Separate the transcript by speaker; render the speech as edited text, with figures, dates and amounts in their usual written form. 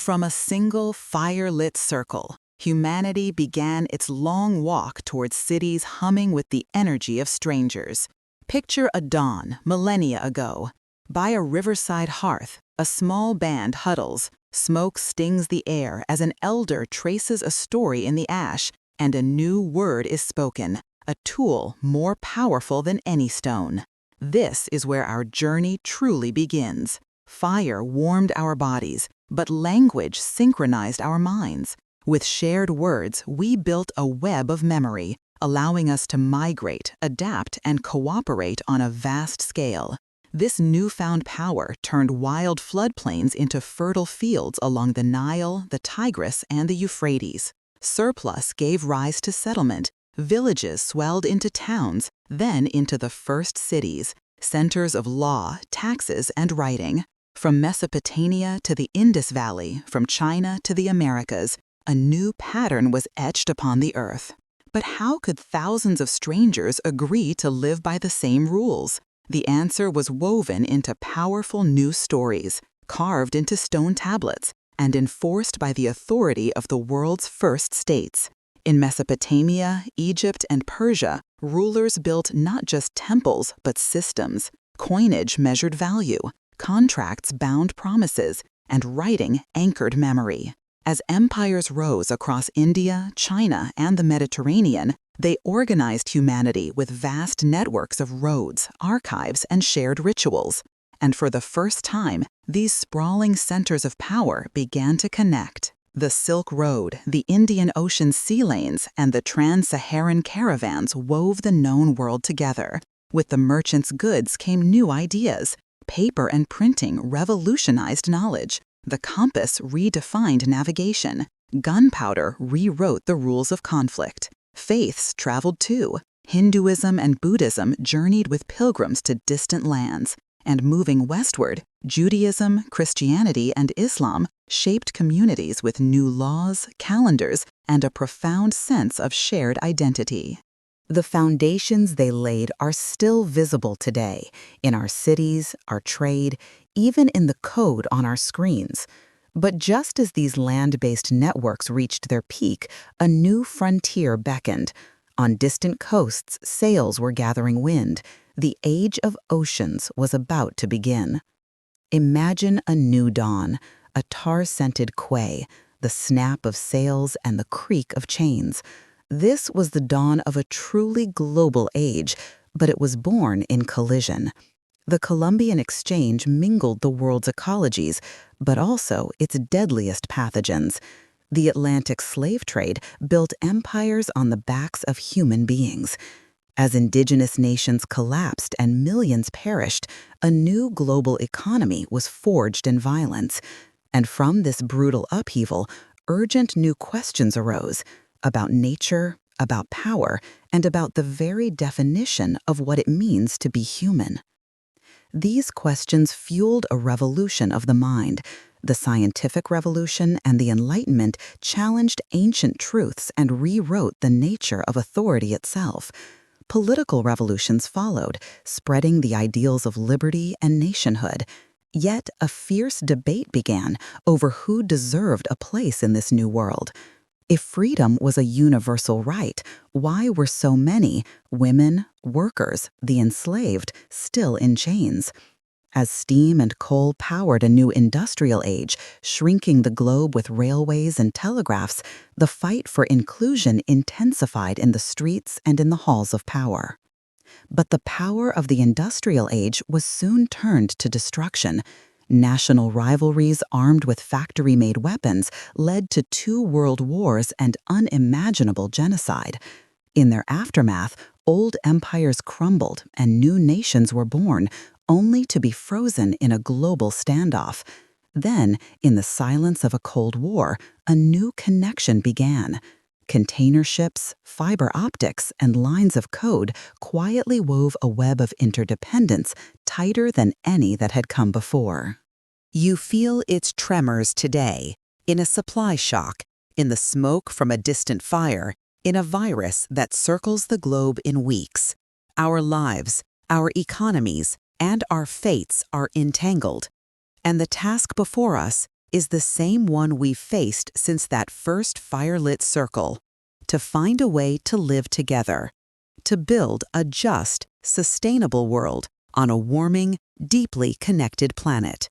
Speaker 1: From a single fire-lit circle, humanity began its long walk towards cities humming with the energy of strangers. Picture a dawn, millennia ago. By a riverside hearth, a small band huddles. Smoke stings the air as an elder traces a story in the ash, and a new word is spoken, a tool more powerful than any stone. This is where our journey truly begins. Fire warmed our bodies, but language synchronized our minds. With shared words, we built a web of memory, allowing us to migrate, adapt, and cooperate on a vast scale. This newfound power turned wild floodplains into fertile fields along the Nile, the Tigris, and the Euphrates. Surplus gave rise to settlement. Villages swelled into towns, then into the first cities, centers of law, taxes, and writing. From Mesopotamia to the Indus Valley, from China to the Americas, a new pattern was etched upon the earth. But how could thousands of strangers agree to live by the same rules? The answer was woven into powerful new stories, carved into stone tablets, and enforced by the authority of the world's first states. In Mesopotamia, Egypt, and Persia, rulers built not just temples but systems. Coinage measured value, contracts bound promises, and writing anchored memory. As empires rose across India, China, and the Mediterranean, they organized humanity with vast networks of roads, archives, and shared rituals. And for the first time, these sprawling centers of power began to connect. The Silk Road, the Indian Ocean sea lanes, and the trans-Saharan caravans wove the known world together. With the merchants' goods came new ideas. Paper and printing revolutionized knowledge. The compass redefined navigation. Gunpowder rewrote the rules of conflict. Faiths traveled too. Hinduism and Buddhism journeyed with pilgrims to distant lands. And moving westward, Judaism, Christianity, and Islam shaped communities with new laws, calendars, and a profound sense of shared identity. The foundations they laid are still visible today, in our cities, our trade, even in the code on our screens. But just as these land-based networks reached their peak, a new frontier beckoned. On distant coasts, sails were gathering wind. The age of oceans was about to begin. Imagine a new dawn, a tar-scented quay, the snap of sails and the creak of chains. This was the dawn of a truly global age, but it was born in collision. The Columbian Exchange mingled the world's ecologies, but also its deadliest pathogens. The Atlantic slave trade built empires on the backs of human beings. As indigenous nations collapsed and millions perished, a new global economy was forged in violence. And from this brutal upheaval, urgent new questions arose about nature, about power, and about the very definition of what it means to be human. These questions fueled a revolution of the mind. The scientific revolution and the Enlightenment challenged ancient truths and rewrote the nature of authority itself. Political revolutions followed, spreading the ideals of liberty and nationhood. Yet a fierce debate began over who deserved a place in this new world. If freedom was a universal right, why were so many women, workers, the enslaved, still in chains? As steam and coal powered a new industrial age, shrinking the globe with railways and telegraphs, the fight for inclusion intensified in the streets and in the halls of power. But the power of the industrial age was soon turned to destruction. National rivalries armed with factory-made weapons led to 2 world wars and unimaginable genocide. In their aftermath, old empires crumbled and new nations were born, only to be frozen in a global standoff. Then, in the silence of a Cold War, a new connection began. Container ships, fiber optics, and lines of code quietly wove a web of interdependence tighter than any that had come before. You feel its tremors today, in a supply shock, in the smoke from a distant fire, in a virus that circles the globe in weeks. Our lives, our economies, and our fates are entangled. And the task before us, is the same one we've faced since that first firelit circle: to find a way to live together, to build a just, sustainable world on a warming, deeply connected planet.